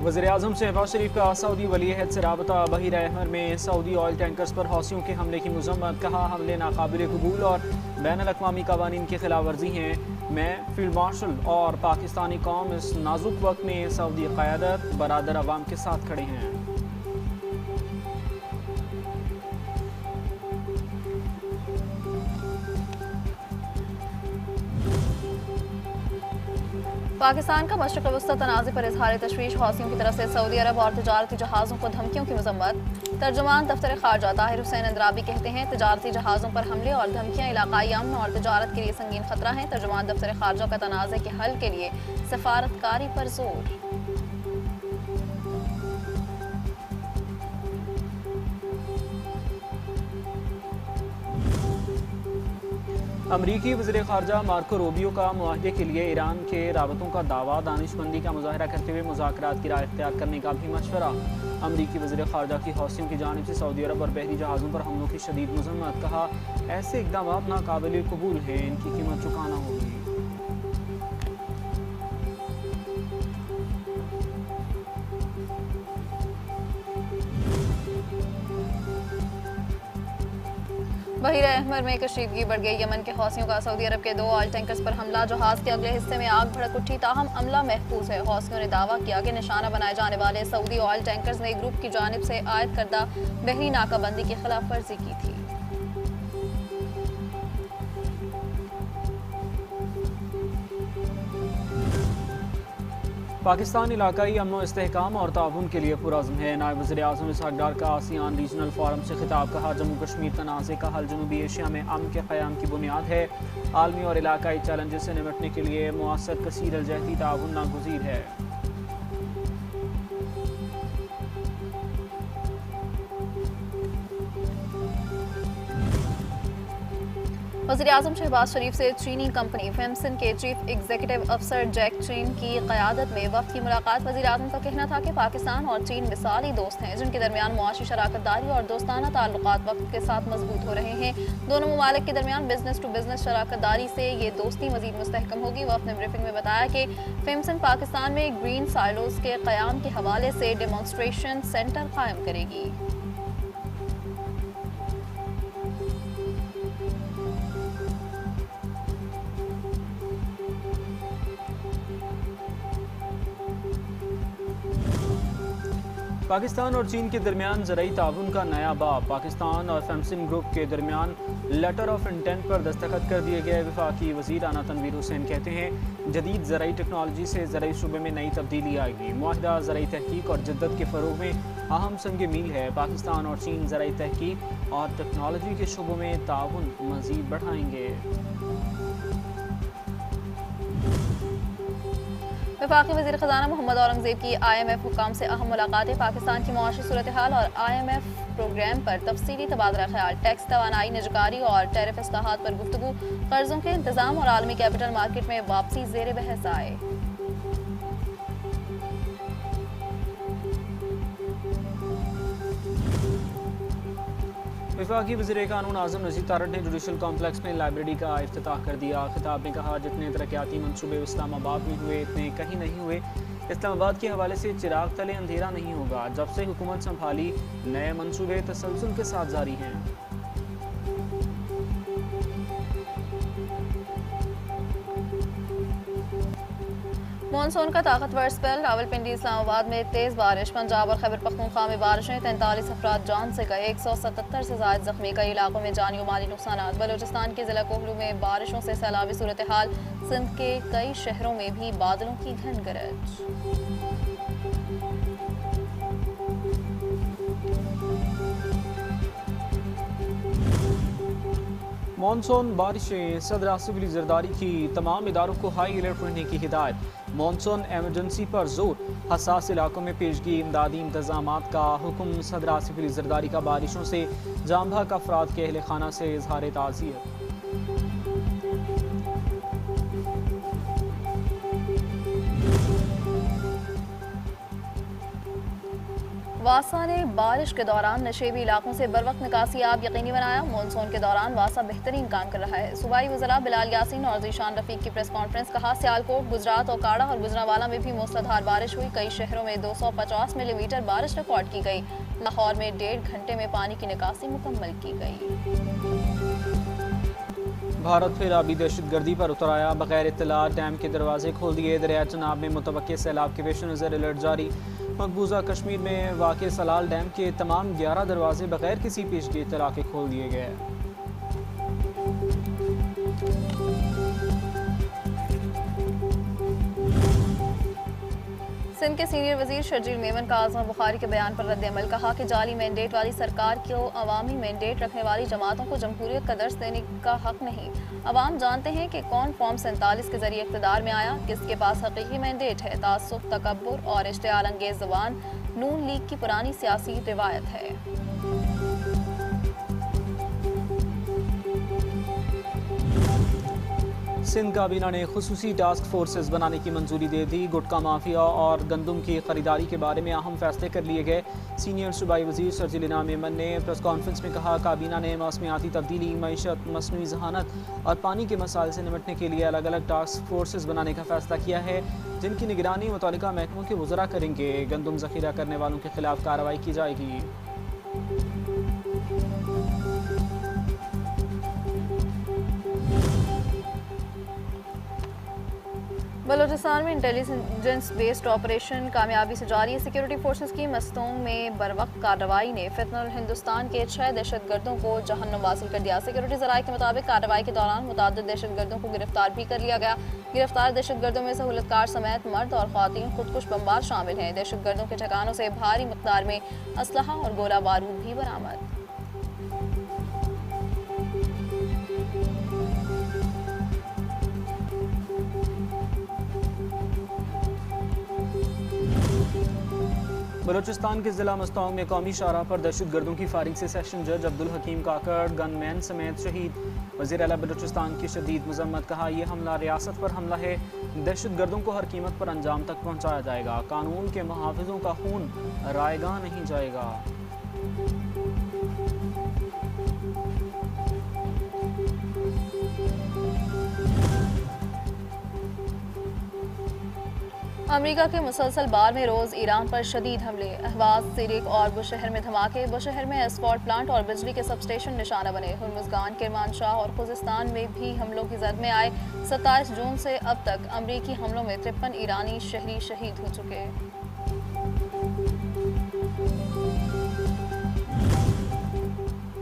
वज़ीर-ए-आज़म शहबाज शरीफ का सऊदी वली-ए-अहद से राबता। बहीरा अहमर में सऊदी ऑयल टैंकर्स पर हौसियों के हमले की मज़म्मत। कहा, हमले नाकाबिल कबूल और बैनुल-अक़वामी क़वानीन की खिलाफ वर्जी हैं। मैं फील्ड मार्शल और पाकिस्तानी कौम इस नाजुक वक्त में सऊदी क़यादत बरादर अवाम के साथ खड़े हैं। पाकिस्तान का मशरिक़ वस्ता तनाज़े पर इज़हार तशवीश। हौसियों की तरफ से सऊदी अरब और तजारती जहाज़ों को धमकियों की मज़म्मत। तर्जुमान दफ्तर ख़ारजा ताहिर हुसैन अंद्राबी कहते हैं, तजारती जहाज़ों पर हमले और धमकियाँ इलाक़ाई अमन और तजारत के लिए संगीन खतरा हैं। तर्जुमान दफ्तर ख़ारजा का तनाज़े के हल के लिए सफारतकारी पर जोर। अमरीकी वज़ीर ख़ारजा मार्को रूबियो का मुआहदे के लिए ईरान के राबतों का दावा। दानिशमंदी का मुज़ाहरा करते हुए मुज़ाकरात की राह इख्तियार करने का भी मशवरा। अमरीकी वज़ीर ख़ारजा की हौसियों की जानिब से सऊदी अरब और बहरी जहाज़ों पर हमलों की शदीद मज़म्मत। कहा, ऐसे इक़दाम नाकाबिल कबूल हैं, इनकी कीमत चुकाना होगी। बहीरा अहमर में कशीदगी बढ़ गई। यमन के हौसियों का सऊदी अरब के 2 ऑयल टैंकर्स पर हमला। जहाज के अगले हिस्से में आग भड़क उठी, ताहम अमला महफूज है। हौसियों ने दावा किया कि निशाना बनाए जाने वाले सऊदी ऑयल टैंकर्स ने ग्रुप की जानिब से आयद करदा बहरी नाकाबंदी की खिलाफ वर्जी की थी। पाकिस्तान इलाकाई अमन इस्तेहकाम और ताउन के लिए पुरज़्म है। नायब वज़ीर-ए-आज़म इसहाक़ डार का आसियान रीजनल फोरम से खिताब। कहा, जम्मू कश्मीर तनाज़े का हल जनूबी एशिया में अमन के क़याम की बुनियाद है। आलमी और इलाकाई चैलेंजेस से निपटने के लिए मुअस्सर कसीर अलजहती ताउन नागुज़ीर है। वज़ीर-ए-आज़म शहबाज शरीफ से चीनी कंपनी फेमसन के चीफ एग्जीक्यूटिव अफसर जैक चीन की क़यादत में वफ़द की मुलाकात। वज़ीर-ए-आज़म का कहना था कि पाकिस्तान और चीन मिसाली दोस्त हैं, जिनके दरमियान मुआशी शराकतदारी और दोस्ताना ताल्लुकात वक्त के साथ मजबूत हो रहे हैं। दोनों ममालिक के दरमियान बिजनेस टू बिजनेस शराकतदारी से ये दोस्ती मजीद मुस्तहकम होगी। वफ़द ने ब्रीफिंग में बताया कि फेमसन पाकिस्तान में ग्रीन साइलोज़ के क़याम के हवाले से डेमोन्स्ट्रेशन सेंटर कायम करेगी। पाकिस्तान और चीन के दरमियान ज़राई ताउन का नया बाब। पाकिस्तान और फेमसन ग्रुप के दरमियान लेटर ऑफ इंटेंट पर दस्तखत कर दिए गए। वफाकी वज़ीर आना तनवीर हुसैन कहते हैं, जदीद ज़राई टेक्नोलॉजी से ज़राई शुबे में नई तब्दीली आएगी। मुआहदा ज़राई तहकीक और जद्दत के फ़रोग में अहम संग मील है। पाकिस्तान और चीन ज़राई तहकीक और टेक्नोलॉजी के शुबों में ताउन मज़ीद बढ़ाएंगे। वफाकी वज़ीर ख़ज़ाना मोहम्मद औरंगज़ेब की IMF हुकाम से अहम मुलाकातें। पाकिस्तान की मुआशी सूरत हाल और IMF प्रोग्राम पर तफसीली तबादला ख्याल। टैक्स, तवानाई, निजकारी और टैरिफ इस्लाहात पर गुफ्तगू। कर्जों के इंतजाम और आलमी कैपिटल मार्केट में वापसी ज़ेर बहस आए। वफाकी वज़ीर कानून आज़म नज़ीर तारड़ ने जुडिशल कॉम्प्लेक्स में लाइब्रेरी का इफ्तिताह कर दिया। खिताब में कहा, जितने तरक्याती मनसूबे इस्लामाबाद में हुए इतने कहीं नहीं हुए। इस्लामाबाद के हवाले से चिराग तले अंधेरा नहीं होगा। जब से हुकूमत संभाली नए मनसूबे तसलसल के साथ जारी हैं। मानसून का ताकतवर स्पेल। रावलपिंडी, इस्लामाबाद में तेज बारिश। पंजाब और खैबर पख्तूनख्वा में बारिशें। 43 अफराद जान से गए, 177 से ज़ायद जख्मी। कई इलाकों में जानी और माली नुकसान। बलूचिस्तान के जिला कोहलू में बारिशों से सैलाबी सूरत हाल। सिंध के कई शहरों में भी बादलों की घन गरज। मानसून बारिशें। सदर आसिफ अली जरदारी की तमाम इदारों को हाई अलर्ट रहने की हिदायत। मानसून एमरजेंसी पर जोर। हसास इलाकों में पेशगी इमदादी इंतजामात का हुक्म। सदर आसिफ अली जरदारी का बारिशों से जाम भाग अफराद के अहल खाना से इजहार ताज़ियत। वासा ने बारिश के दौरान नशेबी इलाकों से बर वक्त निकासी आब यकीनी बनाया। मानसून के दौरान वासा बेहतरीन काम कर रहा है। सूबाई वज़रा बिलाल यासीन और ज़ीशान रफीक की प्रेस कॉन्फ्रेंस। कहा, सियालकोट, गुजरात, ओकाड़ा और गुजरांवाला में भी मूसलाधार बारिश हुई। कई शहरों में 250 मिलीमीटर बारिश रिकॉर्ड की गई। लाहौर में 1.5 घंटे में पानी की निकासी मुकम्मल की गई। भारत फिर आबी दहशतगर्दी पर उतर आया। बगैर इत्तला डैम के दरवाजे खोल दिए। दरिया चनाब में मुतवक्के सैलाब के पेश नज़र अलर्ट जारी। मकबूजा कश्मीर में वाक़ सलाल डैम के तमाम 11 दरवाजे बगैर किसी पेशगी इत्तला के खोल दिए गए। सिंध के सीनियर वजीर शर्जील मेमन का आज़म बुखारी के बयान पर रद्द-ए-अमल। कहा कि जाली मैंडेट वाली सरकार को अवामी मैंडेट रखने वाली जमातों को जमहूरियत का दर्स देने का हक नहीं। अवाम जानते हैं कि कौन फॉर्म 47 के जरिए इक़्तिदार में आया, किसके पास हकीकी मैंडेट है। तासुफ, तकब्बुर और इश्तिआल अंगेज़ ज़बान नून लीग की पुरानी सियासी रिवायत है। सिंध काबीना ने खुसूसी टास्क फोर्सेस बनाने की मंजूरी दे दी। गुटखा माफिया और गंदम की खरीदारी के बारे में अहम फैसले कर लिए गए। सीनियर सूबाई वजीर शर्जील मेमन ने प्रेस कॉन्फ्रेंस में कहा, काबीना ने मौसमियाती तब्दीली, मईशत, मसनूई जहानत और पानी के मसाइल से निपटने के लिए अलग अलग टास्क फोर्सेस बनाने का फैसला किया है, जिनकी निगरानी मुतल्लिका महकमों के वज़रा करेंगे। गंदम ज़ख़ीरा करने वालों के खिलाफ कार्रवाई की जाएगी। बलूचिस्तान में इंटेलिजेंस बेस्ड ऑपरेशन कामयाबी से जारी है। सिक्योरिटी फोर्सेस की मस्तों में बरवक्त कार्रवाई ने फितनुल हिंदुस्तान के 6 दहशतगर्दों को जहन्नुम वासिल कर दिया। सिक्योरिटी ज़राए के मुताबिक कार्रवाई के दौरान मुतअद्दिद दहशतगर्दों को गिरफ्तार भी कर लिया गया। गिरफ्तार दहशतगर्दों में सहूलतकार समेत मर्द और ख़वातीन खुदकुश बमबार शामिल हैं। दहशतगर्दों के ठिकानों से भारी मिक़दार में असलहा और गोला बारूद भी बरामद। बलूचिस्तान के ज़िला मस्तौंग में कौमी शाहराह पर दहशतगर्दों की फायरिंग से सेशन जज अब्दुल हकीम काकड़ गनमैन समेत शहीद। वज़ीर आला बलूचिस्तान की शदीद मज़म्मत। कहा, यह हमला रियासत पर हमला है। दहशतगर्दों को हर कीमत पर अंजाम तक पहुँचाया जाएगा। कानून के मुहाफ़िज़ों का खून रायगा नहीं जाएगा। अमेरिका के मुसलसल बार में रोज़ ईरान पर शदीद हमले। अहवाज, सिरिक और बुशहर में धमाके। बुशहर में एस्कॉर्ट प्लांट और बिजली के सबस्टेशन निशाना बने। हुर्मुज़गान, किरमानशाह और खुजिस्तान में भी हमलों की जद में आए। 27 जून से अब तक अमरीकी हमलों में 53 ईरानी शहरी शहीद हो चुके।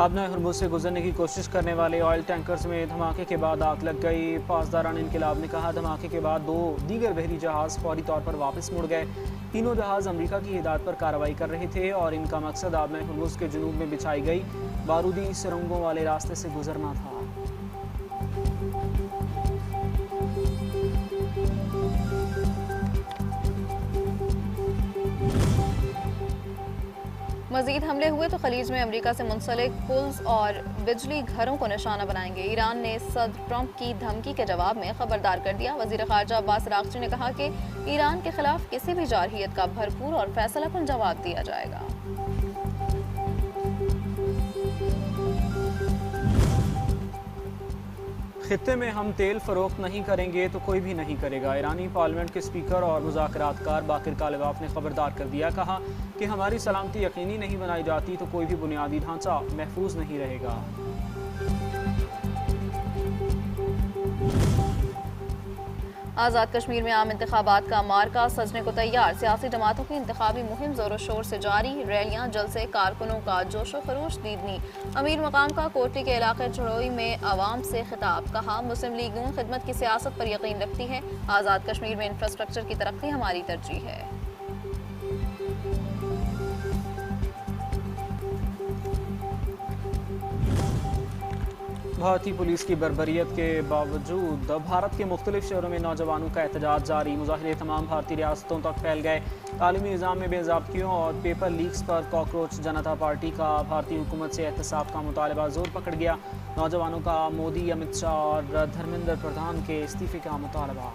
आबना हुर्मुज़ से गुजरने की कोशिश करने वाले ऑयल टैंकर्स में धमाके के बाद आग लग गई। पासदारान इनकलाब ने कहा, धमाके के बाद 2 दीगर बहरी जहाज़ फौरी तौर पर वापस मुड़ गए। तीनों जहाज़ अमेरिका की हिदायत पर कार्रवाई कर रहे थे और इनका मकसद आबना हुर्मुज़ के जुनूब में बिछाई गई बारूदी सुरंगों वाले रास्ते से गुजरना था। मजीद हमले हुए तो खलीज में अमेरिका से मुंसलिक पुल्स और बिजली घरों को निशाना बनाएंगे। ईरान ने सदर ट्रंप की धमकी के जवाब में खबरदार कर दिया। वजीर खारजा अब्बास अराग़ची ने कहा कि ईरान के खिलाफ किसी भी जारहियत का भरपूर और फैसलाकुन जवाब दिया जाएगा। खित्ते में हम तेल फरोख्त नहीं करेंगे तो कोई भी नहीं करेगा। ईरानी पार्लियामेंट के स्पीकर और मुज़ाकरातकार बाकिर कालिबाफ ने खबरदार कर दिया। कहा कि हमारी सलामती यकीनी नहीं बनाई जाती तो कोई भी बुनियादी ढांचा महफूज नहीं रहेगा। आज़ाद कश्मीर में आम इंतखाबात का मार्का सजने को तैयार। सियासी जमातों की इंतखाबी मुहिम जोरों शोर से जारी। रैलियां, जलसे, कारकुनों का जोशो खरोश दीदनी। अमीर मकाम का कोटली के इलाके चढ़ोई में आवाम से खिताब। कहा, मुस्लिम लीग नून खिदमत की सियासत पर यकीन रखती है। आज़ाद कश्मीर में इंफ्रास्ट्रक्चर की तरक्की हमारी तरजीह है। भारतीय पुलिस की बर्बरियत के बावजूद भारत के मुख्तलिफ शहरों में नौजवानों का एहतजाज जारी। मुजाहिरे तमाम भारतीय रियासतों तक फैल गए। तालीमी निज़ाम में बेज़ाब्तियों और पेपर लीक्स पर कॉकरोच जनता पार्टी का भारतीय हुकूमत से एहतसाब का मुतालबा जोर पकड़ गया। नौजवानों का मोदी, अमित शाह और धर्मेंद्र प्रधान के इस्तीफे का मुतालबा।